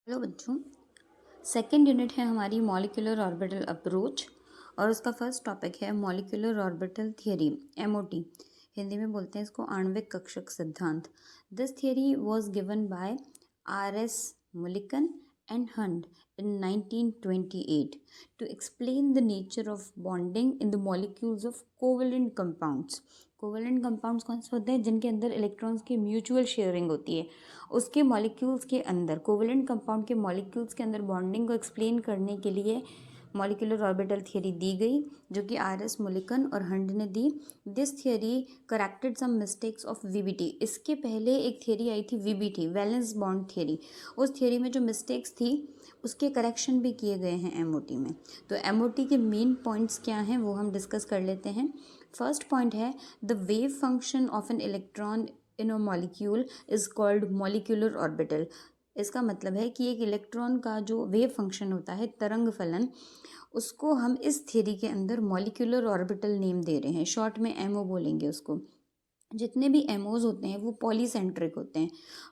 Hello बच्चों। Second unit है हमारी मॉलिक्यूलर ऑर्बिटल अप्रोच और उसका फर्स्ट टॉपिक है molecular orbital theory MOT. Hindi में बोलते हैं इसको आणविक कक्षक सिद्धांत। This theory was given by RS. Mulliken and Hunt in 1928 to explain the nature of bonding in the molecules of covalent compounds. Covalent compounds कौन से होते हैं? जिनके अंदर इलेक्ट्रॉन्स की म्यूचुअल शेयरिंग होती है। उसके मॉलिक्यूल्स के अंदर, कोवेलेंट कंपाउंड के मॉलिक्यूल्स के अंदर बॉन्डिंग को एक्सप्लेन करने के लिए मॉलिक्यूलर ऑर्बिटल थियरी दी गई, जो कि आर.एस. मुलिकन और हंट ने दी। This theory corrected some mistakes of VBT. इसके पहले एक थियरी आई थी वीबीटी, वैलेंस बॉन्ड थियरी। उस थियरी में जो मिस्टेक्स थी उसके करेक्शन भी किए गए हैं एमओटी में। तो एमओटी के मेन पॉइंट्स क्या हैं वो हम डिस्कस कर लेते हैं। फर्स्ट पॉइंट है the wave function of an electron in a molecule is called molecular orbital. इसका मतलब है कि एक इलेक्ट्रॉन का जो वेव फंक्शन होता है, तरंग फलन, उसको हम इस थियरी के अंदर मॉलिक्यूलर ऑर्बिटल नेम दे रहे हैं। शॉर्ट में एमओ बोलेंगे उसको। जितने भी एमओज होते हैं वो पॉलीसेंट्रिक होते हैं,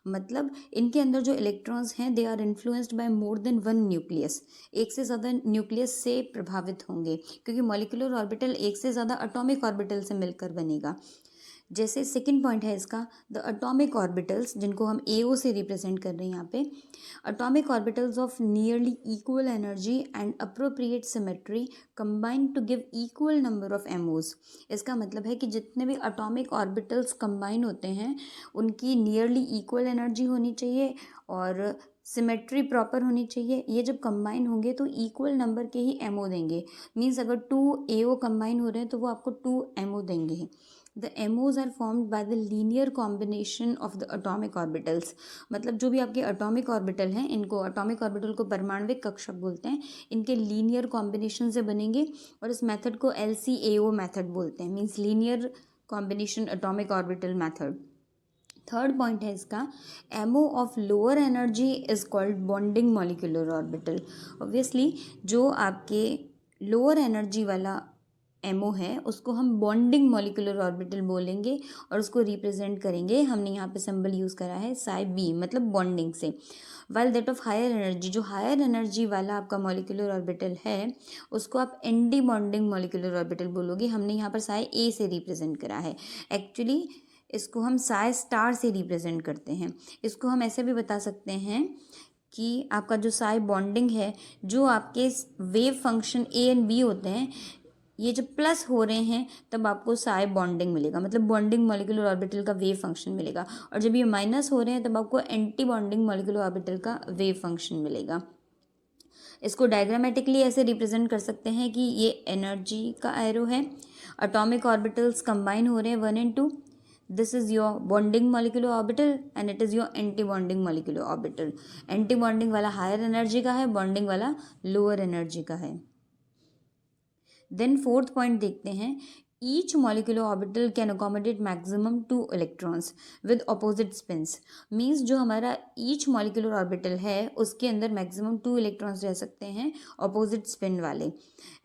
मतलब इनके अंदर जो इलेक्ट्रॉन्स हैं they are influenced by more than one nucleus. एक से ज़्यादा न्यूक्लियस से प्रभावित होंगे, क्योंकि मॉलिक्यूलर ऑर्बिटल एक से ज़्यादा एटॉमिक ऑर्बिटल से मिलकर बनेगा। जैसे सेकंड पॉइंट है इसका द एटॉमिक ऑर्बिटल्स, जिनको हम एओ से रिप्रेजेंट कर रहे हैं यहाँ पे। Atomic orbitals of nearly equal energy and appropriate symmetry combine to give equal number of MOs. इसका मतलब है कि जितने भी एटॉमिक ऑर्बिटल्स कंबाइन होते हैं उनकी नियरली इक्वल एनर्जी होनी चाहिए और सिमेट्री प्रॉपर होनी चाहिए। ये जब कंबाइन होंगे तो इक्वल नंबर के ही एमओ देंगे। मीन्स अगर 2 एओ कंबाइन हो रहे हैं तो वो आपको 2 एमओ देंगे। The MOs are formed by the linear combination of the atomic orbitals। मतलब जो भी आपके atomic orbital हैं, इनको atomic orbital को परमाणविक कक्षक बोलते हैं। इनके linear combination से बनेंगे और इस method को LCAO method बोलते हैं, means linear combination atomic orbital method। Third point है इसका MO of lower energy is called bonding molecular orbital. Obviously जो आपके लोअर एनर्जी वाला एमओ है उसको हम बॉन्डिंग मॉलिक्यूलर ऑर्बिटल बोलेंगे और उसको रिप्रेजेंट करेंगे। हमने यहाँ पे सिंबल यूज़ करा है साई बी, मतलब बॉन्डिंग से। While that of higher energy, जो हायर एनर्जी वाला आपका मॉलिक्यूलर ऑर्बिटल है उसको आप एंटी बॉन्डिंग मॉलिक्यूलर ऑर्बिटल बोलोगे। हमने यहाँ पर साई ए से रिप्रेजेंट करा है। एक्चुअली इसको हम साई स्टार से रिप्रेजेंट करते हैं। इसको हम ऐसे भी बता सकते हैं कि आपका जो साई बॉन्डिंग है, जो आपके wave function A and B होते हैं, ये जब प्लस हो रहे हैं तब आपको साई बॉन्डिंग मिलेगा, मतलब बॉन्डिंग मॉलिक्यूलर ऑर्बिटल का वेव फंक्शन मिलेगा। और जब ये माइनस हो रहे हैं तब आपको एंटी बॉन्डिंग मॉलिक्यूलर ऑर्बिटल का वेव फंक्शन मिलेगा। इसको डायग्रामेटिकली ऐसे रिप्रेजेंट कर सकते हैं कि ये एनर्जी का एरो है, एटॉमिक ऑर्बिटल्स कंबाइन हो रहे हैं 1 and 2। This is your bonding molecular orbital and it is your anti bonding molecular orbital. Anti bonding वाला हायर एनर्जी का है, बॉन्डिंग वाला लोअर एनर्जी का है। देन फोर्थ पॉइंट देखते हैं each molecular orbital can accommodate maximum 2 electrons with opposite spins. Means जो हमारा ईच मॉलिक्यूलर ऑर्बिटल है उसके अंदर मैक्सिमम 2 इलेक्ट्रॉन्स रह सकते हैं अपोजिट स्पिन वाले।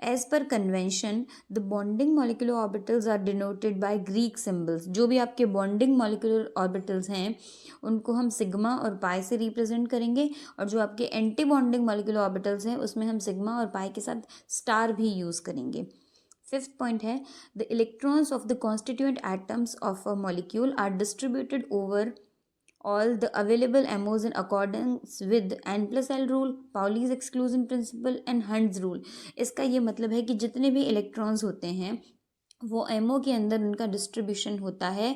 As per convention the bonding molecular orbitals are denoted by Greek symbols. जो भी आपके बॉन्डिंग मॉलिक्यूलर ऑर्बिटल्स हैं उनको हम सिग्मा और पाई से रिप्रेजेंट करेंगे, और जो आपके एंटी बॉन्डिंग मॉलिक्यूलर ऑर्बिटल्स हैं उसमें हम सिग्मा और पाई के साथ स्टार भी यूज़ करेंगे। फिफ्थ पॉइंट है the electrons of the constituent atoms of a molecule are distributed over all the available MOs in accordance with N+L rule, Pauli's exclusion principle and Hund's rule। इसका ये मतलब है कि जितने भी इलेक्ट्रॉन्स होते हैं वो एमओ के अंदर उनका डिस्ट्रीब्यूशन होता है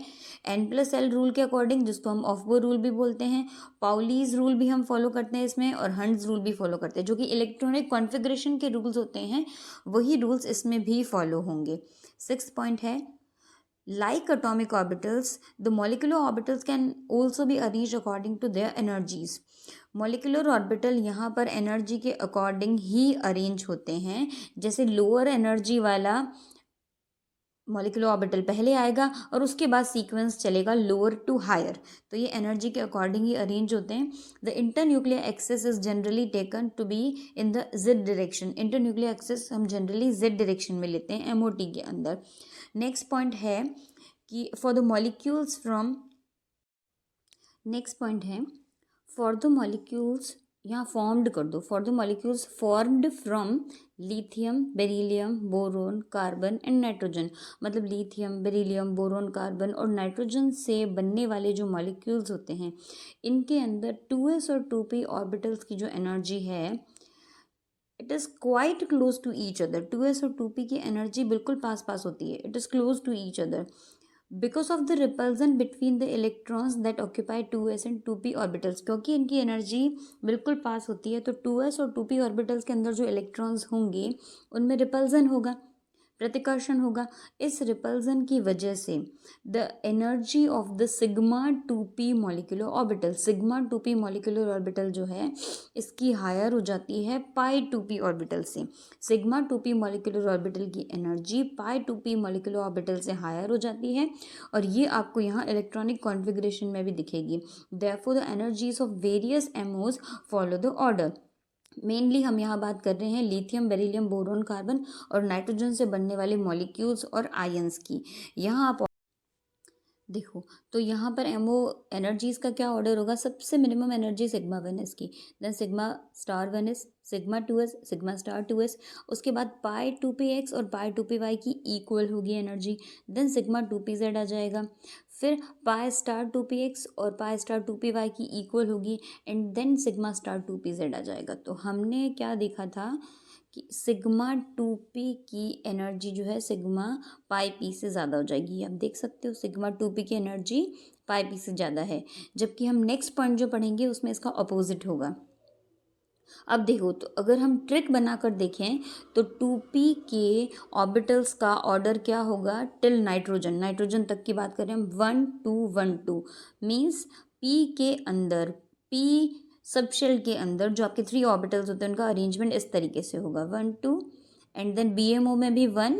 N+L रूल के अकॉर्डिंग, जिसको हम ऑफबो रूल भी बोलते हैं। पाउलीज रूल भी हम फॉलो करते हैं इसमें, और हंड्स रूल भी फॉलो करते हैं, जो कि इलेक्ट्रॉनिक कॉन्फ़िगरेशन के रूल्स होते हैं वही रूल्स इसमें भी फॉलो होंगे। सिक्स्थ पॉइंट है like atomic orbitals the molecular orbitals can also be arranged according to their energies। Molecular orbital यहाँ पर एनर्जी के अकॉर्डिंग ही अरेंज होते हैं। जैसे लोअर एनर्जी वाला मॉलिक्यूलर ऑर्बिटल पहले आएगा और उसके बाद सीक्वेंस चलेगा लोअर टू हायर, तो ये एनर्जी के अकॉर्डिंग ही अरेंज होते हैं। The internuclear axis is generally taken to be in the z direction. Internuclear axis हम जनरली जेड डायरेक्शन में लेते हैं एमओटी के अंदर। नेक्स्ट पॉइंट है कि for the molecules from next point है फॉर द मॉलिक्यूल्स यहाँ फॉर्म्ड कर दो, for the molecules formed from lithium, beryllium, boron, carbon and nitrogen. मतलब लिथियम, बेरिलियम, बोरोन, कार्बन और नाइट्रोजन से बनने वाले जो मॉलिक्यूल्स होते हैं, इनके अंदर 2s और 2p ऑर्बिटल्स की जो एनर्जी है, it is quite close to each other. 2s और 2p की एनर्जी बिल्कुल पास पास होती है, it is close to each other because of the repulsion between the electrons that occupy 2s and 2p orbitals. क्योंकि इनकी एनर्जी बिल्कुल पास होती है, तो 2s और 2p ऑर्बिटल्स के अंदर जो इलेक्ट्रॉन्स होंगे उनमें रिपल्जन होगा, प्रतिकर्षण होगा। इस रिपल्जन की वजह से the energy of the sigma 2p molecular orbital, sigma 2p molecular orbital जो है इसकी हायर हो जाती है पाई 2p ऑर्बिटल से। सिग्मा 2p मॉलिक्यूलर ऑर्बिटल की एनर्जी पाई 2p मॉलिक्यूलर ऑर्बिटल से हायर हो जाती है, और ये आपको यहाँ इलेक्ट्रॉनिक कॉन्फ़िगरेशन में भी दिखेगी। Therefore the energies of various MOs follow the order. Mainly हम यहाँ बात कर रहे हैं लिथियम, बेरिलियम, बोरोन, कार्बन और नाइट्रोजन से बनने वाले मॉलिक्यूल्स और आयंस की। यहाँ आप देखो, तो यहाँ पर एमओ एनर्जीज का क्या ऑर्डर होगा, सबसे मिनिमम एनर्जी सिग्मा 1s की, then sigma star 1s, sigma 2s, sigma star 2s, उसके बाद पाई 2px और पाई 2py की इक्वल होगी एनर्जी, देन सिग्मा 2pz आ जाएगा, फिर पाई स्टार 2px और पाई स्टार 2py की इक्वल होगी, and then sigma star 2pz आ जाएगा। तो हमने क्या देखा था कि सिग्मा 2p की एनर्जी जो है सिग्मा पाई पी से ज़्यादा हो जाएगी। आप देख सकते हो सिग्मा 2p की एनर्जी पाई पी से ज़्यादा है, जबकि हम नेक्स्ट पॉइंट जो पढ़ेंगे उसमें इसका अपोजिट होगा। अब देखो, तो अगर हम ट्रिक बनाकर देखें तो 2p के ऑर्बिटल्स का ऑर्डर क्या होगा टिल नाइट्रोजन, नाइट्रोजन तक की बात करें हम 1 2 1 2, मीन्स p के अंदर, p सबशेल के अंदर जो आपके 3 ऑर्बिटल्स होते हैं उनका अरेंजमेंट इस तरीके से होगा 1 2, एंड देन BMO में भी 1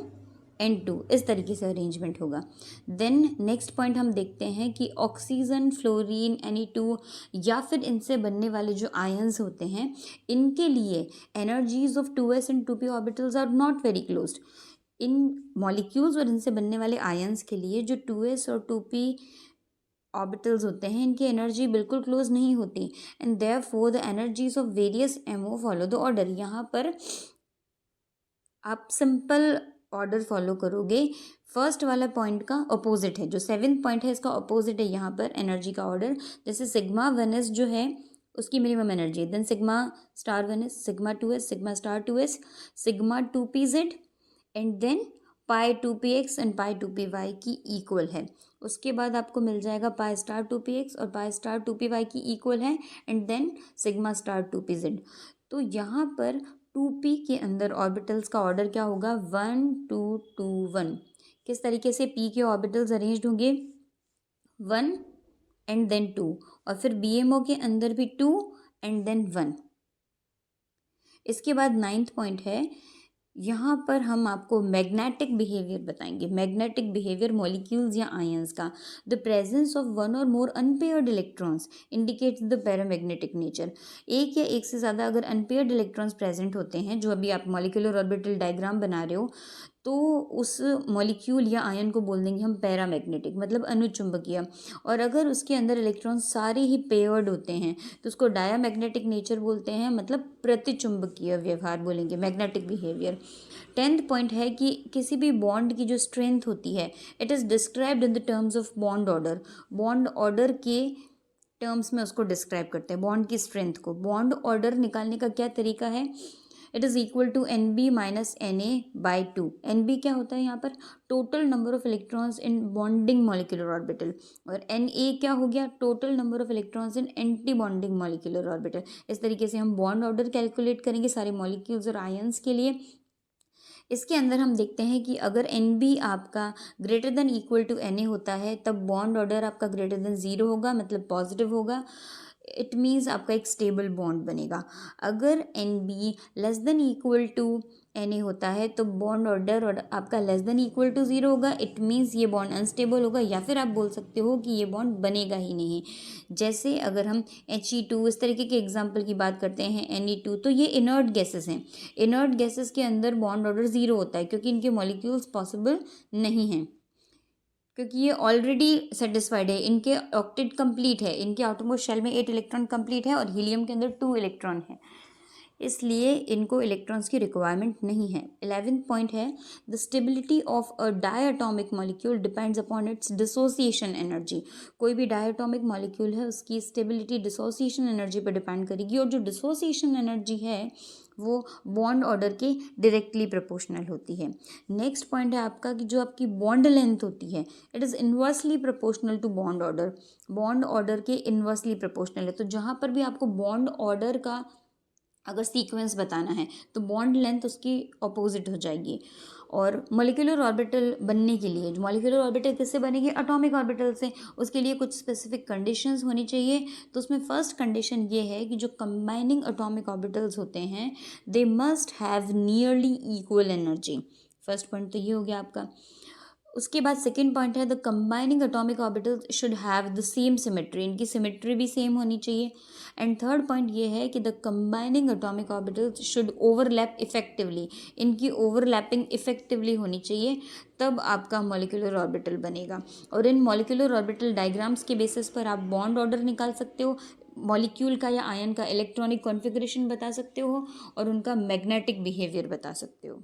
एंड 2, इस तरीके से अरेंजमेंट होगा। देन नेक्स्ट पॉइंट हम देखते हैं कि ऑक्सीजन, फ्लोरीन, Na2 या फिर इनसे बनने वाले जो आयंस होते हैं, इनके लिए energies of 2s and 2p orbitals are not very close. In molecules और इनसे बनने वाले आयंस के लिए जो 2s और 2p ऑर्बिटल्स होते हैं, इनकी एनर्जी बिल्कुल क्लोज नहीं होती, and therefore the energies of various MO follow the order. यहाँ पर आप सिंपल ऑर्डर फॉलो करोगे, फर्स्ट वाला पॉइंट का अपोजिट है, जो 7th पॉइंट है इसका अपोजिट है यहाँ पर एनर्जी का ऑर्डर। जैसे सिग्मा 1s जो है उसकी मिनिमम एनर्जी है, then sigma star 1s, sigma 2s, sigma star 2s, sigma 2pz, and then pi 2px and pi 2py की इक्वल है। उसके बाद आपको मिल जाएगा पाई स्टार 2px और पाई स्टार 2py की इक्वल है, and then sigma star 2pz। तो यहाँ पर 2p के अंदर ऑर्बिटल्स का ऑर्डर क्या होगा 1 2 2 1। किस तरीके से p के ऑर्बिटल्स अरेंज्ड होंगे 1 एंड देन 2, और फिर BMO के अंदर भी 2 एंड देन 1। इसके बाद 9th पॉइंट है, यहाँ पर हम आपको मैग्नेटिक बिहेवियर बताएंगे, मैग्नेटिक बिहेवियर मॉलिक्यूल्स या आयंस का। The presence of one or more unpaired electrons indicates the paramagnetic nature. एक या एक से ज़्यादा अगर अनपेयर्ड इलेक्ट्रॉन्स प्रेजेंट होते हैं, जो अभी आप मॉलिक्यूलर ऑर्बिटल डायग्राम बना रहे हो, तो उस मॉलिक्यूल या आयन को बोल देंगे हम पैरामैग्नेटिक, मतलब अनुचुंबकीय। और अगर उसके अंदर इलेक्ट्रॉन सारे ही पेयर्ड होते हैं तो उसको डायामैग्नेटिक नेचर बोलते हैं, मतलब प्रतिचुंबकीय व्यवहार बोलेंगे, मैग्नेटिक बिहेवियर। 10th पॉइंट है कि किसी भी बॉन्ड की जो स्ट्रेंथ होती है, it is described in the terms of bond order. Bond order के टर्म्स में उसको डिस्क्राइब करते हैं, बॉन्ड की स्ट्रेंथ को। बॉन्ड ऑर्डर निकालने का क्या तरीका है, it is equal to NB minus Na/2। NB क्या होता है यहाँ पर, total number of electrons in bonding molecular orbital, और Na क्या हो गया, total number of electrons in anti bonding molecular orbital. इस तरीके से हम बॉन्ड ऑर्डर कैलकुलेट करेंगे सारे मॉलिक्यूल्स और आयंस के लिए। इसके अंदर हम देखते हैं कि अगर NB आपका greater than equal to Na होता है, तब बॉन्ड ऑर्डर आपका ग्रेटर देन 0 होगा, मतलब पॉजिटिव होगा। इट मीन्स आपका एक स्टेबल बॉन्ड बनेगा। अगर NB less than equal to Na होता है तो बॉन्ड ऑर्डर और आपका लेस देन इक्वल टू 0 होगा, इट मीन्स ये बॉन्ड अनस्टेबल होगा, या फिर आप बोल सकते हो कि ये बॉन्ड बनेगा ही नहीं। जैसे अगर हम He2 इस तरीके के एग्जाम्पल की बात करते हैं, Ne2, तो ये इनर्ट गैसेस हैं। इनर्ट गैसेस के अंदर बॉन्ड ऑर्डर 0 होता है क्योंकि इनके मॉलिक्यूल्स पॉसिबल नहीं हैं। क्योंकि ये ऑलरेडी सेटिस्फाइड है, इनके ऑक्टेट कंप्लीट है, इनके आउटरमोस्ट शेल में 8 इलेक्ट्रॉन कंप्लीट है और हीलियम के अंदर 2 इलेक्ट्रॉन है, इसलिए इनको इलेक्ट्रॉन्स की रिक्वायरमेंट नहीं है। 11th पॉइंट है the stability of a diatomic molecule depends upon its dissociation energy. कोई भी डायटोमिक मॉलिक्यूल है उसकी स्टेबिलिटी डिसोसिएशन एनर्जी पर डिपेंड करेगी, और जो डिसोसिएशन एनर्जी है वो बॉन्ड ऑर्डर के डायरेक्टली प्रोपोर्शनल होती है। नेक्स्ट पॉइंट है आपका कि जो आपकी बॉन्ड लेंथ होती है it is inversely proportional to bond order, bond order के इन्वर्सली प्रोपोर्शनल है। तो जहाँ पर भी आपको बॉन्ड ऑर्डर का अगर सीक्वेंस बताना है तो बॉन्ड लेंथ उसकी अपोजिट हो जाएगी। और मॉलिक्यूलर ऑर्बिटल बनने के लिए, जो मॉलिक्यूलर ऑर्बिटल किससे बनेगी, एटॉमिक ऑर्बिटल से, उसके लिए कुछ स्पेसिफिक कंडीशंस होनी चाहिए। तो उसमें फर्स्ट कंडीशन ये है कि जो कंबाइनिंग एटॉमिक ऑर्बिटल्स होते हैं they must have nearly equal energy. First point तो ये हो गया आपका। उसके बाद सेकेंड पॉइंट है the combining atomic orbitals should have the same symmetry, इनकी सिमेट्री भी सेम होनी चाहिए। एंड थर्ड पॉइंट ये है कि the combining atomic orbitals should overlap effectively, इनकी ओवरलैपिंग इफेक्टिवली होनी चाहिए, तब आपका मॉलिक्यूलर ऑर्बिटल बनेगा। और इन मॉलिक्यूलर ऑर्बिटल डायग्राम्स के बेसिस पर आप बॉन्ड ऑर्डर निकाल सकते हो, मॉलिक्यूल का या आयन का इलेक्ट्रॉनिक कॉन्फ़िगरेशन बता सकते हो और उनका मैग्नेटिक बिहेवियर बता सकते हो।